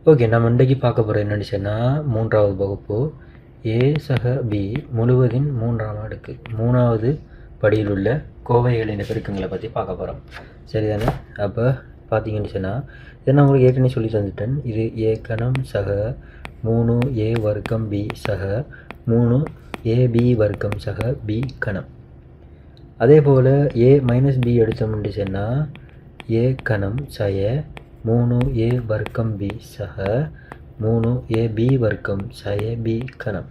Okay, நம்ம இன்றைக்கு பார்க்க போகிறது என்னென்னு சொன்னால் 3வது வகுப்பு ஏ சக பி முழுவதின் 3ஆம் அடுக்கு 3வது படியில் உள்ள கோவைகளின் பெருக்கங்களை பற்றி பார்க்க போகிறோம். சரிதானே? அப்போ பார்த்தீங்கன்னு சொன்னால் இதை நான் உங்களுக்கு ஏற்கனவே சொல்லி தந்துட்டேன். இது ஏ கணம் சக 3a வர்க்கம் பி சக 3ab வர்க்கம் சக பி கணம். அதே போல் a மைனஸ் பி எடுத்தோம்னு சொன்னால் ஏ கணம் சய 3a வர்க்கம் b சக 3ab வர்க்கம் சய b கணம்.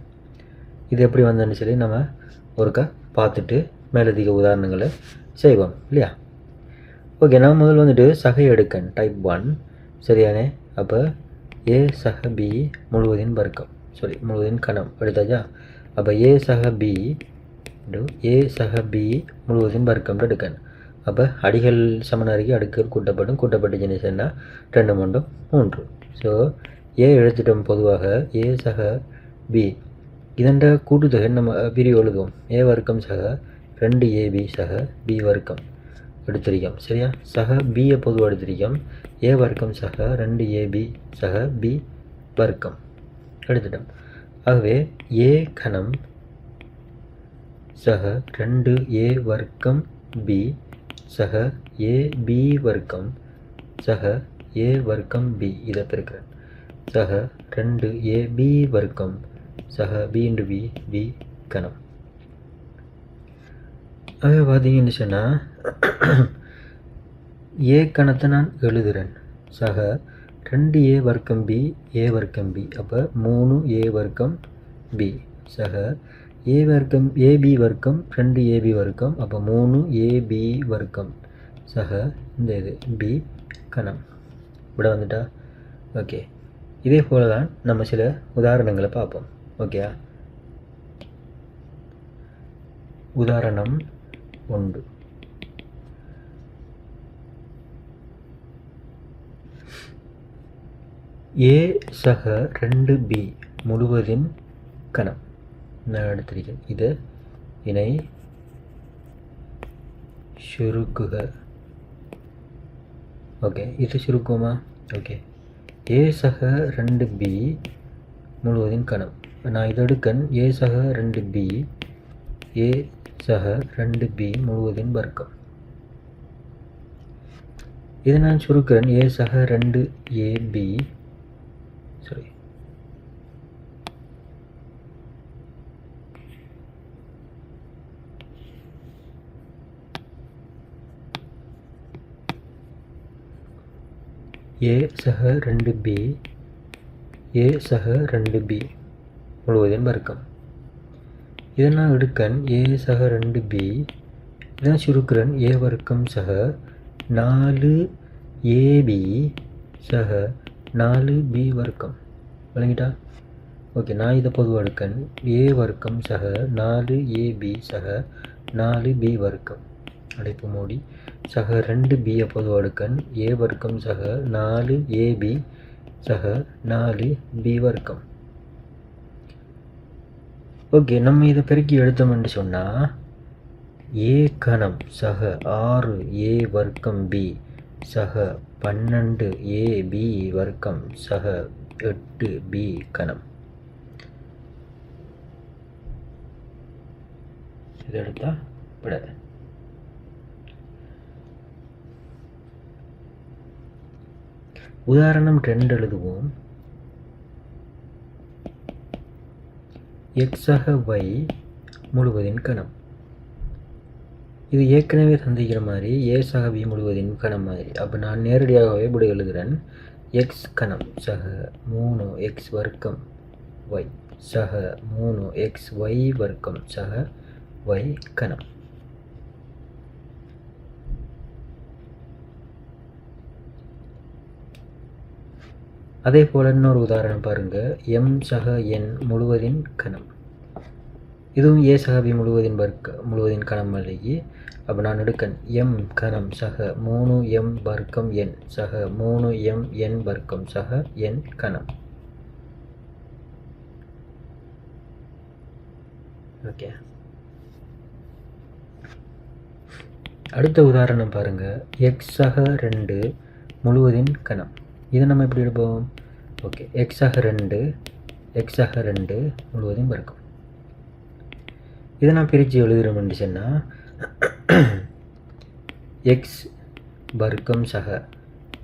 இது எப்படி வந்ததுன்னு சொல்லி நம்ம ஒருக்கா பார்த்துட்டு மேலதிக உதாரணங்களை செய்வோம் இல்லையா? ஓகே, நான் முதல் வந்துட்டு சகை எடுக்கன் டைப் 1. சரியானே? அப்போ a சக b முழுவதின் வர்க்கம் முழுவதின் கணம் எடுத்தாச்சா? அப்போ a சக b முழுவதின் வர்க்கம் எடுக்கன். அப்போ அடிகள் சமனருகே அடுக்குகள் கூட்டப்பட்டுச்சுன்னு சொன்னால் 2 3 3. ஸோ ஏ எழுத்துட்டோம். பொதுவாக ஏ சக பி இதண்ட கூட்டுத்தொகை நம்ம பிரிவு எழுதுவோம். ஏ வர்க்கம் சக 2ab சக பி வர்க்கம் எடுத்திருக்கோம். சரியா? சக பியை பொதுவாக எடுத்திருக்கோம். ஏ வர்க்கம் சக 2ab சக பி வர்க்கம் எடுத்துட்டோம். ஆகவே ஏ கணம் சக 2a வர்க்கம் பி சக ab வர்க்கம் சக a வர்க்கம் b இதை பெருக்கிறேன். சக 2ab வர்க்கம் சக b × b கணம். ஆக பார்த்தீங்கன்னு சொன்னால் ஏ கணத்தை நான் எழுதுகிறேன். சக 2a வர்க்கம் b a வர்க்கம் b. அப்போ 3a வர்க்கம் b சக a வர்க்கம் ab வர்க்கம் 2ab வர்க்கம். அப்போ 3ab வர்க்கம் சக இந்த இது b கணம். இப்படி வந்துட்டா? ஓகே, இதே போல தான் நம்ம சில உதாரணங்களை பார்ப்போம். ஓகே, உதாரணம் 1. a சக 2b முழுவதின் கணம் நான் எடுத்திருக்கேன். இது இணை சுருக்குக. ஓகே, இது சுருக்குமா? ஓகே, ஏ சக 2b முழுவதின் கணம். நான் இதை எடுக்கன். ஏ சக 2b ஏ சக 2b முழுவதின் வர்க்கம். இதை நான் சுருக்கிறேன். ஏ சக 2ab சாரி ஏ சக 2b ஏ சக 2b முழுவதின் வர்க்கம். இதை நான் எடுக்கன். ஏ சக 2b இதான் சுருக்கிறேன். ஏ வர்க்கம் சக 4ab சக 4b வர்க்கம். விளங்கிட்டா? ஓகே, நான் இதை பொதுவாக எடுக்கன். ஏ வர்க்கம் சக 4ab சக 4b வர்க்கம் அடைப்பு மூடி சக 2bயை பொதுவாக எடுக்கன். ஏ வர்க்கம் சக 4ab சக 4b வர்க்கம். ஓகே, நம்ம இதை பெருக்கி எடுத்தோம்னு சொன்னால் ஏ கணம் சக 6a வர்க்கம் b சக 12ab வர்க்கம் சக 8b கணம். இதை எடுத்தா விட. உதாரணம் 2 எழுதுவோம். x சக y முழுவதின் கணம். இது ஏற்கனவே சந்திக்கிற மாதிரி ஏ சக b முழுவதின் கணம் மாதிரி. அப்போ நான் நேரடியாகவே இப்படி எழுதுகிறேன். x கணம் சக 3x வர்க்கம் y சக 3xy வர்க்கம் சக y கணம். அதே போல் இன்னொரு உதாரணம் பாருங்கள். m சக n முழுவதின் கணம். இதுவும் ஏ சக b முழுவதின் கணம் அல்லது. அப்போ நான் எடுக்கன். m கணம் சக 3m வர்க்கம் n சக 3m n வர்க்கம் சக n கணம். ஓகே, அடுத்த உதாரணம் பாருங்கள். x சக 2 முழுவதின் கணம். இதை நம்ம எப்படி எடுப்போம்? ஓகே, எக்ஸாக 2 முழுவதும் வர்க்கம். இதை நான் பிரித்து எழுதுகிறோம்னு சொன்னால் எக்ஸ் வர்க்கம் சக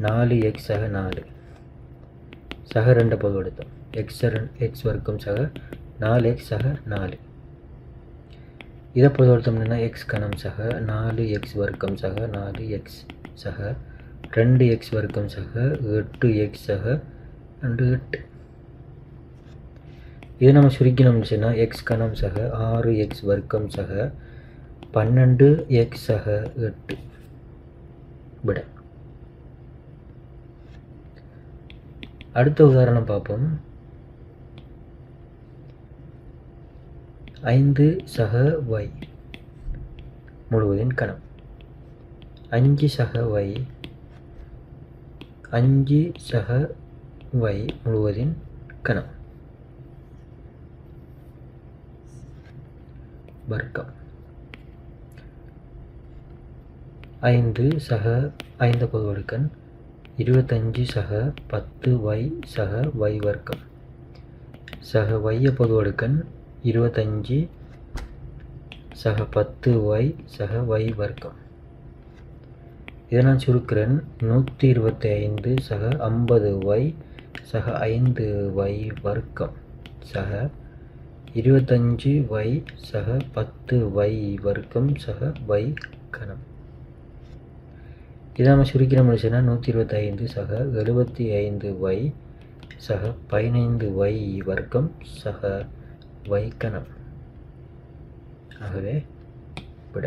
4x சக 4 சக 2 பொது எடுத்தோம். எக்ஸ் வர்க்கம் சக 4x சக 4. இதை பொது எடுத்தோம்னா எக்ஸ் கணம் சக 4x வர்க்கம் சக 4x சக 2x வர்க்கம் சக 8x சக 8. இதை நம்ம சுருக்கினோம்னு சொன்னால் எக்ஸ் கணம் சக 6x வர்க்கம் சக 12x சக 8 விட. அடுத்த உதாரணம் பார்ப்போம். 5 சக y முழுவதின் கணம். 5 சக y 5 சக y முழுவதின் கணம் வர்க்கம். 5 சக 5 பொது அடுக்கன் 25 சக 10y சக y வர்க்கம் சக y பொது அடுக்கன் 25 சக 10y சக y வர்க்கம். இதை நான் சுருக்கிறேன். 125 சக 50y சக 5y வர்க்கம் சக 25y சக 10y வர்க்கம் சக y கணம். இதை நம்ம சுருக்கினோம்னு சொன்னால் 125 சக 75y சக 15y வர்க்கம் சக y கணம். ஆகவே விட.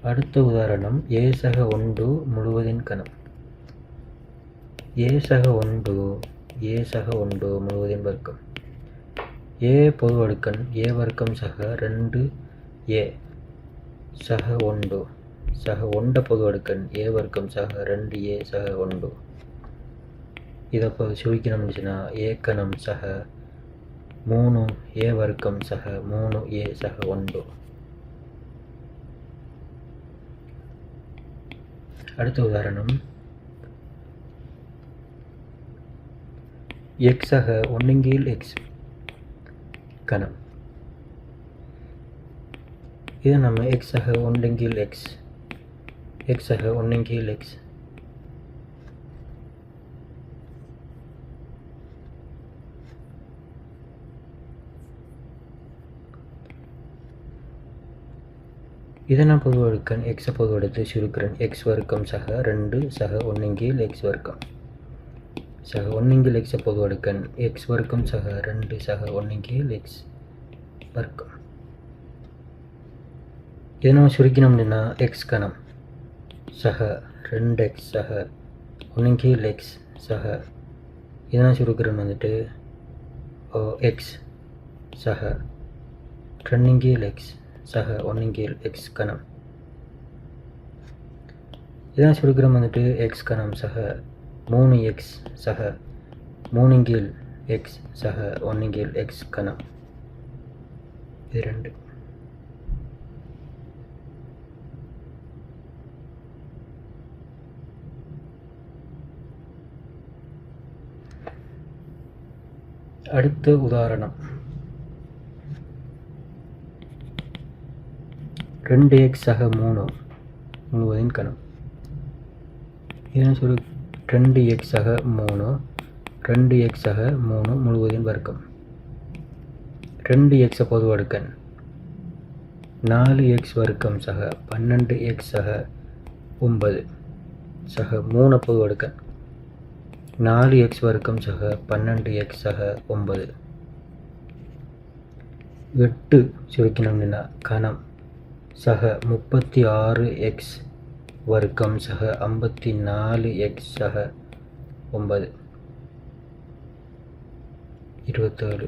அடுத்த உதாரணம் a சக 1 முழுவதின் கணம். a சக 1 முழுவதின் வர்க்கம். a பொது அடுக்கன் a வர்க்கம் சக 2a சக 1 சக 1 பொது அடுக்கன் a வர்க்கம் சக 2a சக 1. இதை சுருக்கினோம்னு சொன்னால் a கணம் சக 3a வர்க்கம் சக 3a சக 1. அடுத்த உதாரணம் x சக 1 x கணம். இது நம்ம x சக 1 x சக 1 x இதை நான் பொது எடுக்கன் எக்ஸை பொது எடுத்து சுருக்கிறேன். எக்ஸ் வர்க்கம் சக 2 சக 1 x வர்க்கம் சக 1 x பொது எடுக்கன் எக்ஸ் வர்க்கம் சக 2 சக 1 x வர்க்கம். இதை நம்ம சுருக்கினோம்னா எக்ஸ் கணம் சக 2x சக 1 x சக இதை நான் சுருக்கிறேன் வந்துட்டு எக்ஸ் சக 2 x சக 1 x கணம். இதான் சுருக்கிறம் வந்துட்டு எக்ஸ் கணம் சக 3x சக 3 x சக 1 x கணம். இது 2. அடுத்த உதாரணம் 2x சக 3 முழுவதின் கணம். இதன் சுரு 2x சக 3 2x சக 3 முழுவதின் வர்க்கம். 2x பொது அடுக்கன் 4x வர்க்கம் சக 12x சக 9 சக 3 பொது அடுக்கன் 4x வர்க்கம் சக 12x சக 9. 8 சுருக்கினோம்னா கணம் சக 36x வர்க்கம் சக 54x சக 9 27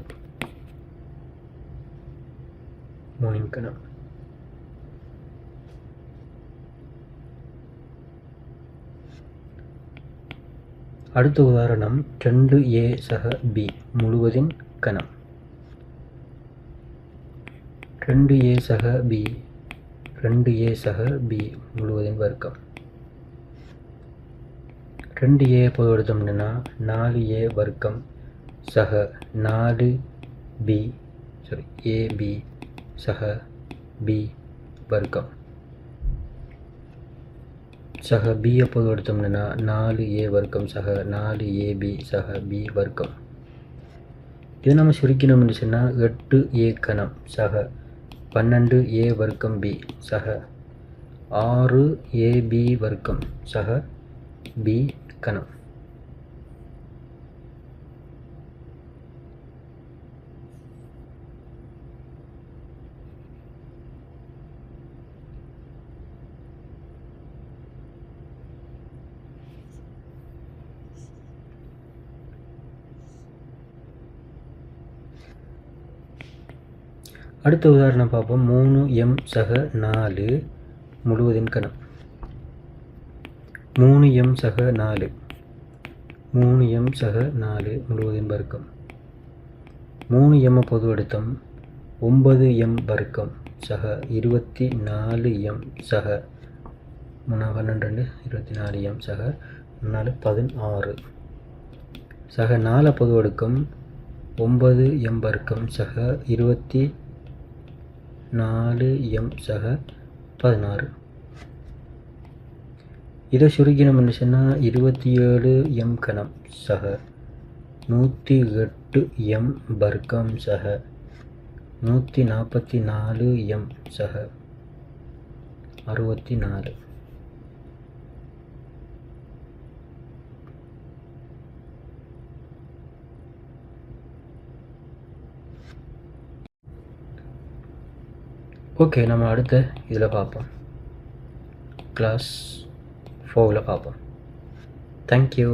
3 கணம். அடுத்த உதாரணம் 2a சக b முழுவதின் கணம். 2a சக b 2a சக b முழுவதின் வர்க்கம். 2a பொது எடுத்தோம்னா 4a வர்க்கம் சக 4b ab சக b வர்க்கம். சக b பொது எடுத்தோம்னா 4a வர்க்கம் சக 4ab சக b வர்க்கம். இது நம்ம சுருக்கணும்னு சொன்னால் 8a கணம் சக 12a வர்க்கம் b சக 6ab வர்க்கம் சக b கணம். அடுத்த உதாரணம் பார்ப்போம். 3m சக 4 முழுவதின் கணம். 3m சக 4 3m சக 4 முழுவதின் வர்க்கம். 3m பொது எடுத்தோம் 9m வர்க்கம் சக 24m சக 12 24m சக 4 16 சக 4 பொது எடுக்கும் 9m வர்க்கம் சக 24m சக 16. இதை சுருக்கினோம்னு சொன்னால் 27m கணம் சக 108m வர்க்கம் சக 144m சக 64. ஓகே, நம்ம அடுத்த இதில் பார்ப்போம். கிளாஸ் 4ல் பார்ப்போம். தேங்க்யூ.